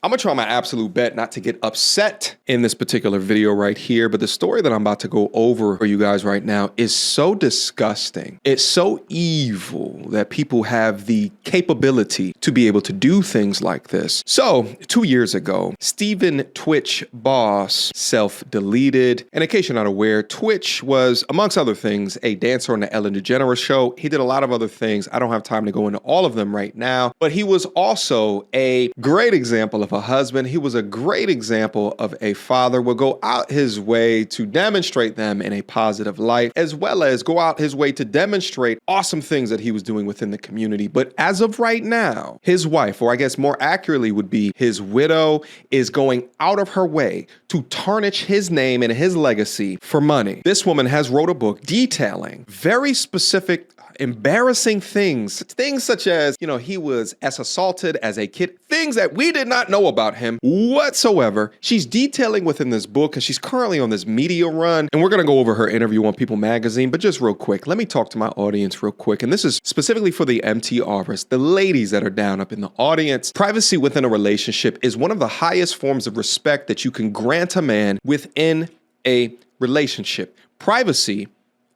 I'm gonna try my absolute best not to get upset in this particular video right here, but the story that I'm about to go over for you guys right now is so disgusting. It's so evil that people have the capability to be able to do things like this. So 2 years ago, Steven Twitch Boss self-deleted. And in case you're not aware, Twitch was, amongst other things, a dancer on the Ellen DeGeneres show. He did a lot of other things. I don't have time to go into all of them right now, but he was also a great example of a husband. He was a great example of a father, would go out his way to demonstrate them in a positive light, as well as go out his way to demonstrate awesome things that he was doing within the community. But as of right now, his wife, or I guess more accurately would be his widow, is going out of her way to tarnish his name and his legacy for money. This woman has wrote a book detailing very specific embarrassing things such as, he was assaulted as a kid, things that we did not know about him whatsoever. She's detailing within this book, and she's currently on this media run, and we're going to go over her interview on People Magazine. But just real quick, let me talk to my audience real quick, and this is specifically for the MTRs, the ladies that are down up in the audience. Privacy within a relationship is one of the highest forms of respect that you can grant a man within a relationship. Privacy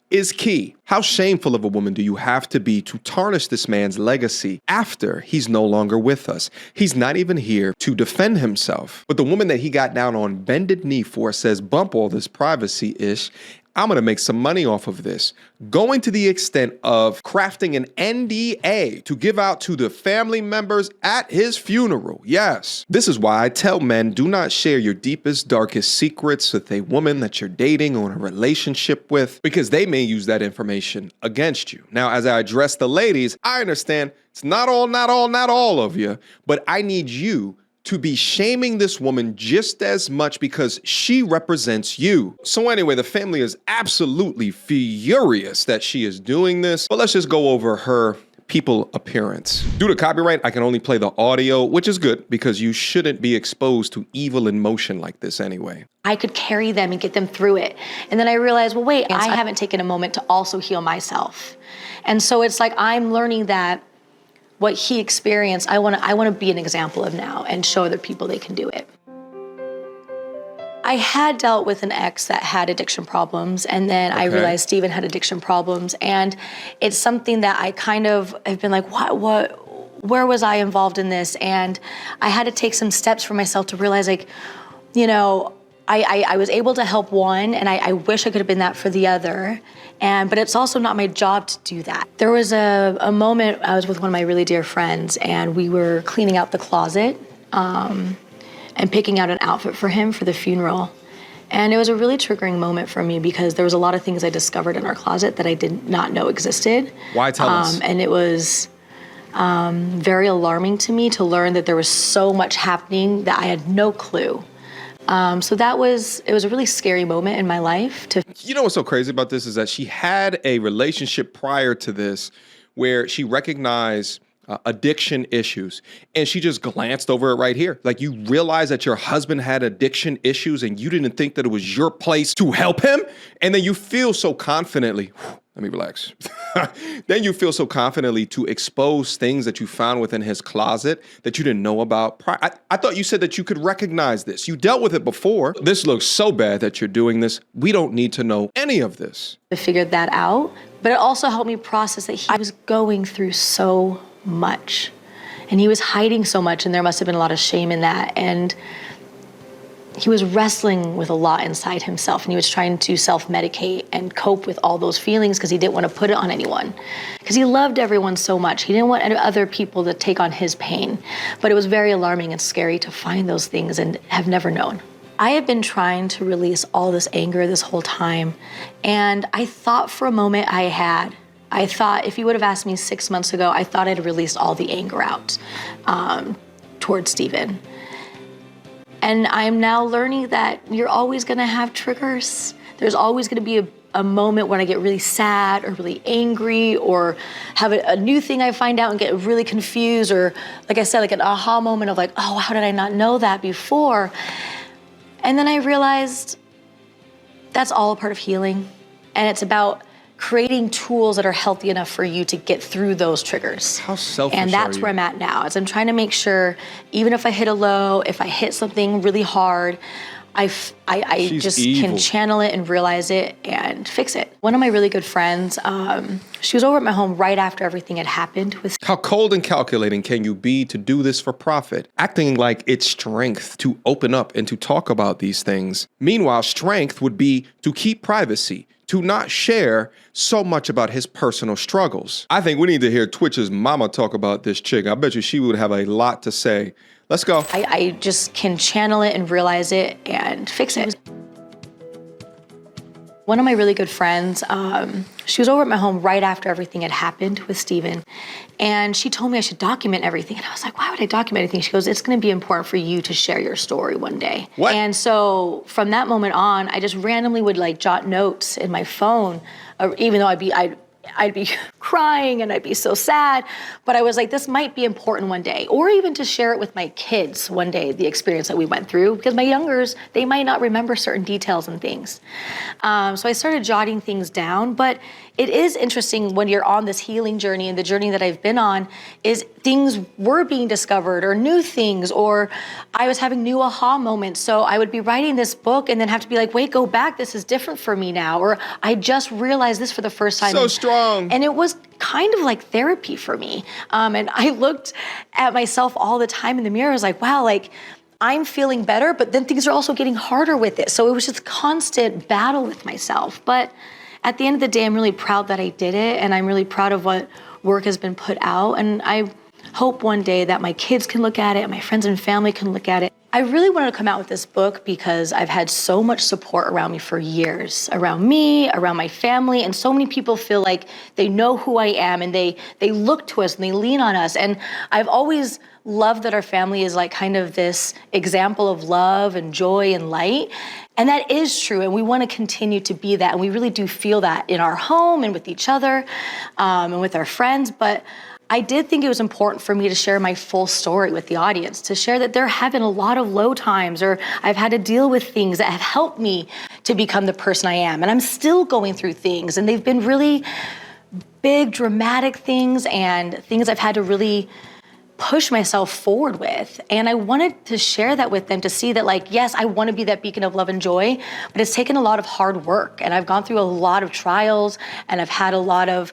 is key. How shameful of a woman do you have to be to tarnish this man's legacy after he's no longer with us? He's not even here to defend himself. But the woman that he got down on bended knee for says, bump all this privacy-ish. I'm going to make some money off of this. Going to the extent of crafting an NDA to give out to the family members at his funeral. Yes. This is why I tell men, do not share your deepest, darkest secrets with a woman that you're dating or in a relationship with, because they may use that information against you. Now, as I address the ladies, I understand it's not all of you, but I need you to be shaming this woman just as much because she represents you. So anyway, the family is absolutely furious that she is doing this, but let's just go over her people appearance. Due to copyright, I can only play the audio, which is good because you shouldn't be exposed to evil in motion like this anyway. I could carry them and get them through it. And then I realized, well, wait, I haven't taken a moment to also heal myself. And so it's like I'm learning that what he experienced, I want to be an example of now and show other people they can do it. I had dealt with an ex that had addiction problems, and then I realized Steven had addiction problems, and it's something that I kind of have been like, where was I involved in this? And I had to take some steps for myself to realize, like, I was able to help one, and I wish I could have been that for the other. But it's also not my job to do that. There was a moment I was with one of my really dear friends, and we were cleaning out the closet and picking out an outfit for him for the funeral. And it was a really triggering moment for me because there was a lot of things I discovered in our closet that I did not know existed. Why? Tell us. And it was very alarming to me to learn that there was so much happening that I had no clue. So it was a really scary moment in my life. You know what's so crazy about this is that she had a relationship prior to this where she recognized addiction issues, and she just glanced over it right here. Like, you realize that your husband had addiction issues and you didn't think that it was your place to help him, and then you feel so confidently, let me relax. Then you feel so confidently to expose things that you found within his closet that you didn't know about. I thought you said that you could recognize this. You dealt with it before. This looks so bad that you're doing this. We don't need to know any of this. I figured that out, but it also helped me process that he was going through so much, and he was hiding so much, and there must have been a lot of shame in that, and he was wrestling with a lot inside himself, and he was trying to self-medicate and cope with all those feelings because he didn't want to put it on anyone, because he loved everyone so much. He didn't want other people to take on his pain, but it was very alarming and scary to find those things and have never known. I have been trying to release all this anger this whole time, and I thought for a moment I thought if you would have asked me 6 months ago, I thought I'd released all the anger out towards Steven. And I'm now learning that you're always gonna have triggers. There's always gonna be a moment when I get really sad or really angry or have a new thing I find out and get really confused, or like I said, like an aha moment of like, oh, how did I not know that before? And then I realized that's all a part of healing. And it's about creating tools that are healthy enough for you to get through those triggers. How selfish And that's are you? where I'm at now, is I'm trying to make sure, even if I hit a low, if I hit something really hard, I She's just evil. can channel it and realize it and fix it. One of my really good friends, she was over at my home right after everything had happened with. How cold and calculating can you be to do this for profit? Acting like it's strength to open up and to talk about these things. Meanwhile, strength would be to keep privacy, to not share so much about his personal struggles. I think we need to hear Twitch's mama talk about this chick. I bet you she would have a lot to say. Let's go. I just can channel it and realize it and fix it. One of my really good friends, she was over at my home right after everything had happened with Steven. And she told me I should document everything. And I was like, why would I document anything? She goes, it's gonna be important for you to share your story one day. What? And so from that moment on, I just randomly would like jot notes in my phone, even though I'd be crying and I'd be so sad, but I was like, this might be important one day, or even to share it with my kids one day, the experience that we went through, because my youngers, they might not remember certain details and things. So I started jotting things down, but it is interesting when you're on this healing journey, and the journey that I've been on is things were being discovered, or new things, or I was having new aha moments. So I would be writing this book and then have to be like, wait, go back, this is different for me now. Or I just realized this for the first time. So strong. And it was kind of like therapy for me. And I looked at myself all the time in the mirror. I was like, wow, like I'm feeling better, but then things are also getting harder with it. So it was just a constant battle with myself. But at the end of the day, I'm really proud that I did it, and I'm really proud of what work has been put out. And I hope one day that my kids can look at it, my friends and family can look at it. I really wanted to come out with this book because I've had so much support around me for years, around me, around my family, and so many people feel like they know who I am, and they look to us and they lean on us. And I've always loved that our family is like kind of this example of love and joy and light. And that is true, and we want to continue to be that, and we really do feel that in our home and with each other, and with our friends. But I did think it was important for me to share my full story with the audience, to share that there have been a lot of low times, or I've had to deal with things that have helped me to become the person I am. And I'm still going through things, and they've been really big, dramatic things, and things I've had to really push myself forward with. And I wanted to share that with them, to see that, like, yes, I want to be that beacon of love and joy, but it's taken a lot of hard work, and I've gone through a lot of trials, and I've had a lot of,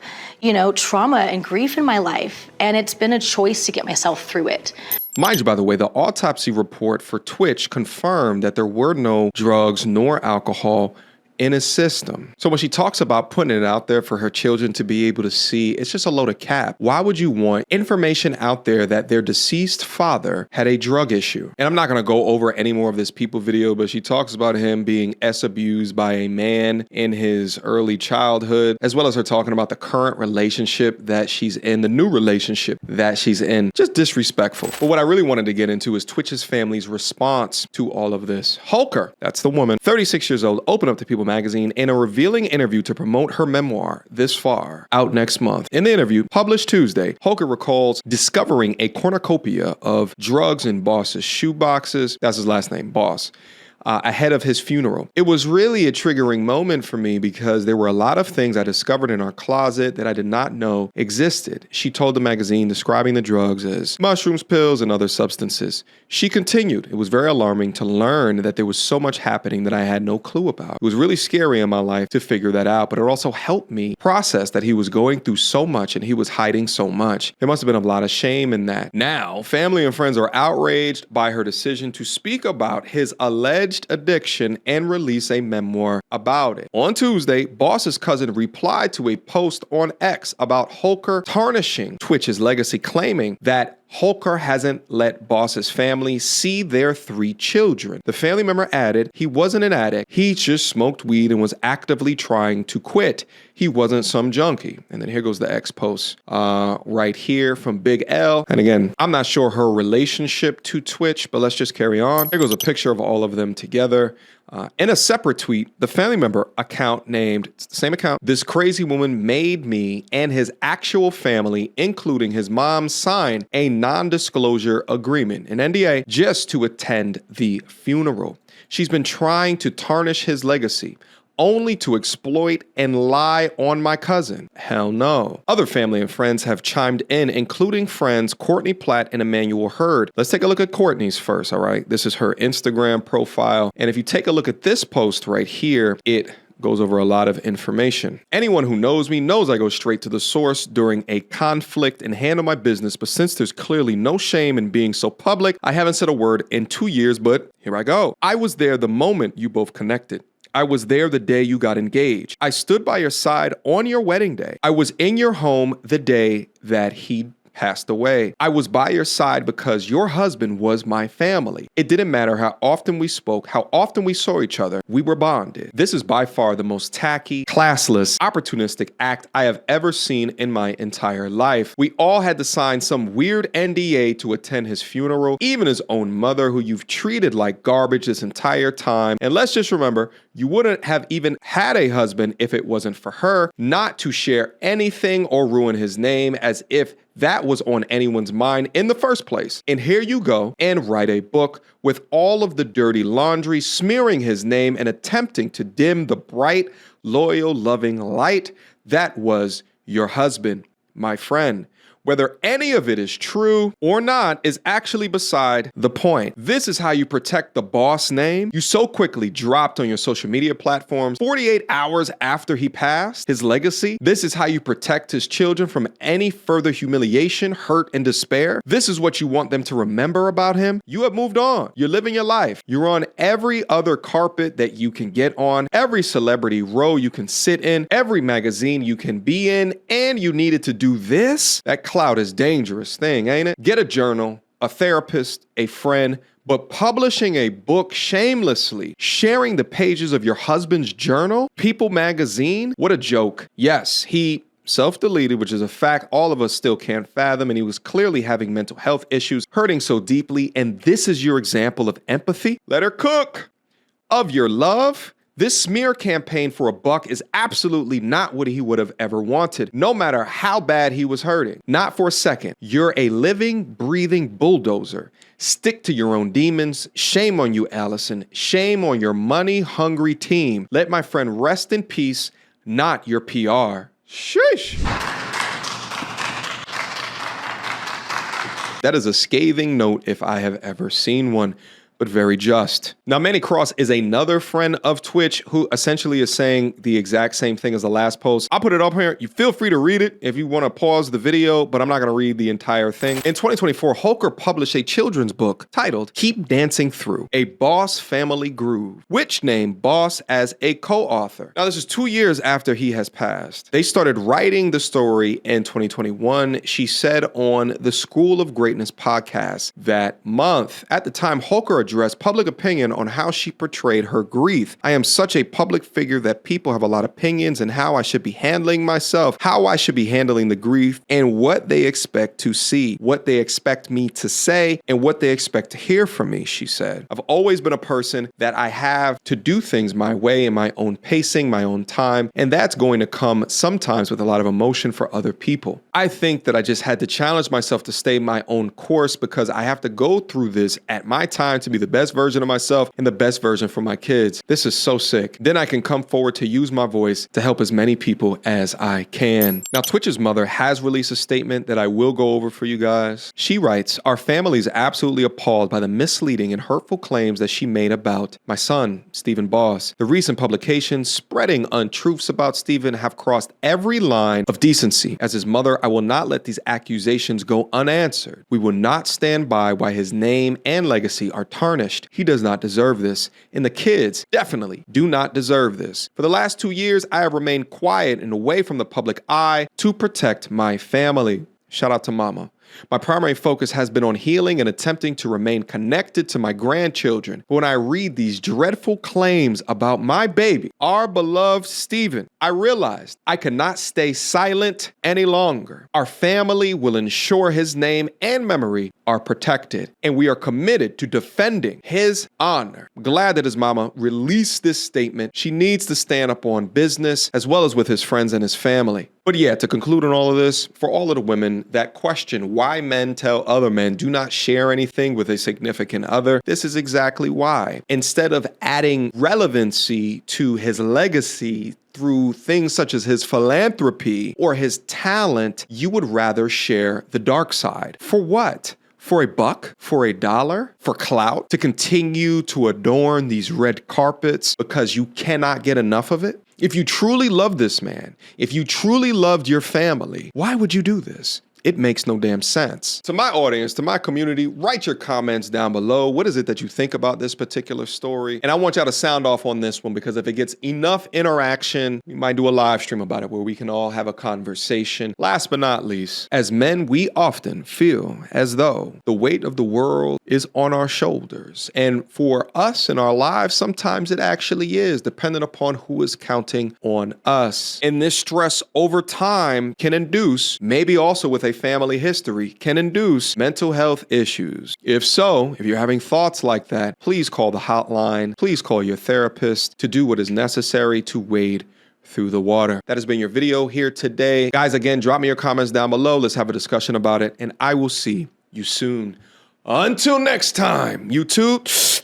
trauma and grief in my life, and it's been a choice to get myself through it. Mind you, by the way, the autopsy report for Twitch confirmed that there were no drugs nor alcohol in his system. So when she talks about putting it out there for her children to be able to see, it's just a load of cap. Why would you want information out there that their deceased father had a drug issue? And I'm not going to go over any more of this People video, but she talks about him being abused by a man in his early childhood, as well as her talking about the current relationship that she's in, the new relationship that she's in. Just disrespectful. But what I really wanted to get into is Twitch's family's response to all of this. Holker, that's the woman, 36 years old, opened up to People magazine in a revealing interview to promote her memoir, This Far, out next month. In the interview, published Tuesday, Holker recalls discovering a cornucopia of drugs in Boss's shoe boxes. That's his last name, Boss. Ahead of his funeral. It was really a triggering moment for me because there were a lot of things I discovered in our closet that I did not know existed. She told the magazine, describing the drugs as mushrooms, pills, and other substances. She continued, it was very alarming to learn that there was so much happening that I had no clue about. It was really scary in my life to figure that out, but it also helped me process that he was going through so much and he was hiding so much. There must have been a lot of shame in that. Now, family and friends are outraged by her decision to speak about his alleged addiction and release a memoir about it. On Tuesday, Boss's cousin replied to a post on X about Holker tarnishing Twitch's legacy, claiming that Holker hasn't let Boss's family see their 3 children. The family member added, he wasn't an addict. He just smoked weed and was actively trying to quit. He wasn't some junkie. And then here goes the X post right here from Big L. And again, I'm not sure her relationship to Twitch, but let's just carry on. Here goes a picture of all of them together. In a separate tweet, the family member account named, it's the same account, this crazy woman made me and his actual family, including his mom, sign a non-disclosure agreement, an NDA, just to attend the funeral. She's been trying to tarnish his legacy. only to exploit and lie on my cousin? Hell no. Other family and friends have chimed in, including friends Courtney Platt and Emmanuel Hurd. Let's take a look at Courtney's first, all right? This is her Instagram profile. And if you take a look at this post right here, it goes over a lot of information. Anyone who knows me knows I go straight to the source during a conflict and handle my business, but since there's clearly no shame in being so public, I haven't said a word in 2 years, but here I go. I was there the moment you both connected. I was there the day you got engaged. I stood by your side on your wedding day. I was in your home the day that he passed away. I was by your side because your husband was my family. It didn't matter how often we spoke, how often we saw each other, we were bonded. This is by far the most tacky, classless, opportunistic act I have ever seen in my entire life. We all had to sign some weird NDA to attend his funeral, even his own mother, who you've treated like garbage this entire time. And let's just remember, you wouldn't have even had a husband if it wasn't for her, not to share anything or ruin his name, as if that was on anyone's mind in the first place. And here you go and write a book with all of the dirty laundry, smearing his name and attempting to dim the bright, loyal, loving light that was your husband, my friend. Whether any of it is true or not is actually beside the point. This is how you protect the boss name you so quickly dropped on your social media platforms 48 hours after he passed, his legacy. This is how you protect his children from any further humiliation, hurt, and despair. This is what you want them to remember about him. You have moved on. You're living your life. You're on every other carpet that you can get on, every celebrity row you can sit in, every magazine you can be in, and you needed to do this? That clout is a dangerous thing, ain't it? Get a journal, a therapist, a friend, but publishing a book shamelessly, sharing the pages of your husband's journal, People magazine, what a joke. Yes, he self-deleted, which is a fact all of us still can't fathom, and he was clearly having mental health issues, hurting so deeply, and this is your example of empathy? Let her cook. Of your love? This smear campaign for a buck is absolutely not what he would have ever wanted, no matter how bad he was hurting. Not for a second. You're a living, breathing bulldozer. Stick to your own demons. Shame on you, Allison. Shame on your money-hungry team. Let my friend rest in peace, not your PR. Sheesh. That is a scathing note if I have ever seen one, but very just. Now, Manny Cross is another friend of Twitch who essentially is saying the exact same thing as the last post. I'll put it up here. You feel free to read it if you want to pause the video, but I'm not going to read the entire thing. In 2024, Holker published a children's book titled Keep Dancing Through, A Boss Family Groove, which named Boss as a co-author. Now, this is 2 years after he has passed. They started writing the story in 2021. She said on the School of Greatness podcast that month. At the time, Holker addressed public opinion on how she portrayed her grief. I am such a public figure that people have a lot of opinions on how I should be handling myself, how I should be handling the grief, and what they expect to see, what they expect me to say, and what they expect to hear from me, she said. I've always been a person that I have to do things my way in my own pacing, my own time, and that's going to come sometimes with a lot of emotion for other people. I think that I just had to challenge myself to stay my own course because I have to go through this at my time to be the best version of myself and the best version for my kids. This is so sick. Then I can come forward to use my voice to help as many people as I can. Now, Twitch's mother has released a statement that I will go over for you guys. She writes, our family is absolutely appalled by the misleading and hurtful claims that she made about my son, Stephen Boss. The recent publications spreading untruths about Stephen have crossed every line of decency. As his mother, I will not let these accusations go unanswered. We will not stand by why his name and legacy are tarnished. He does not deserve this, and the kids definitely do not deserve this. For the last 2 years, I have remained quiet and away from the public eye to protect my family. Shout out to Mama. My primary focus has been on healing and attempting to remain connected to my grandchildren. But when I read these dreadful claims about my baby, our beloved Stephen, I realized I cannot stay silent any longer. Our family will ensure his name and memory are protected, and we are committed to defending his honor. Glad that his mama released this statement. She needs to stand up on business as well as with his friends and his family. But yeah, to conclude on all of this, for all of the women that question why why men tell other men do not share anything with a significant other. This is exactly why. Instead of adding relevancy to his legacy through things such as his philanthropy or his talent, you would rather share the dark side. For what? For a buck? For a dollar? For clout? To continue to adorn these red carpets because you cannot get enough of it? If you truly love this man, if you truly loved your family, why would you do this? It makes no damn sense. To my audience, to my community, write your comments down below. What is it that you think about this particular story? And I want y'all to sound off on this one, because if it gets enough interaction, we might do a live stream about it where we can all have a conversation. Last but not least, as men, we often feel as though the weight of the world is on our shoulders. And for us in our lives, sometimes it actually is, depending upon who is counting on us. And this stress over time can induce, maybe also with a family history, can induce mental health issues. If so, if you're having thoughts like that, please call the hotline. Please call your therapist to do what is necessary to wade through the water. That has been your video here today. Guys, again, drop me your comments down below. Let's have a discussion about it, and I will see you soon. Until next time, YouTube.